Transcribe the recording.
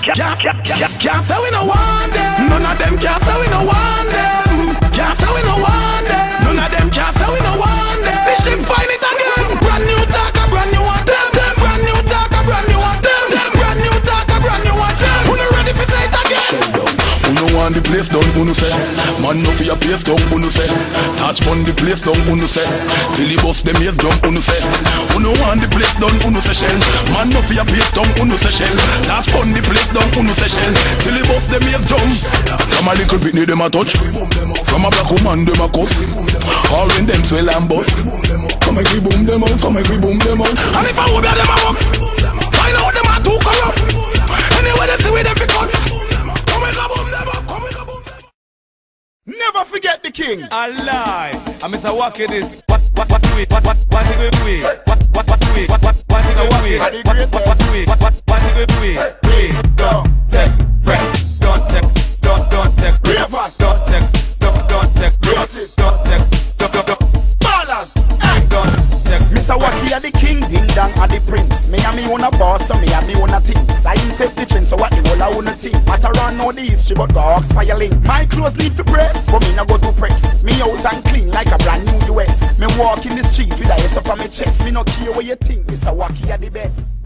Can't say we no want them. None of them can't say we no want them. Can't say we no want them. None of them can't say we no want them. This shit find it again. Brand new talk, a brand new one. Brand new talk, a brand new one. Brand new talk, a brand new one. Who no ready for say it again? Who no want the place down? Who no say? Man no for your place down. Who no say? Touch on the place down. Who no say? Till he bust them ears jump. Who no say? Who no want the place down? Who no say shell? Man no for your place down. Who no say shell? Touch on the place down. Who no say shell? Till he bust them ears jump. From a little bit need them a touch. From a black woman them a cuff. All when them swell and bust. Come make we boom them out. Come make we boom them out. And if I would be them a walk, find out them a too corrupt. Anyway they see we them fi cut. Come make a boom them up. Come make a boom them up. Never forget the king. A lie. I miss a walk in this. What do we? What do we? What do we? What do we? What do we? What do we? We don't take press. Don't take press. Don't take press. Don't take ballers. Don't take. Mr. Wacky are the king, ding dong are the prince. Me and me own a boss, so me and me own a things. I set the trend, so what the whole I own a team. Matter on know the history, but dogs fire link. My clothes need for press, but me no go to press. Me out and clean like a brand new US. Me walk in the street with a S up on my chest. Me no care what you think, Mr. Wacky are the best.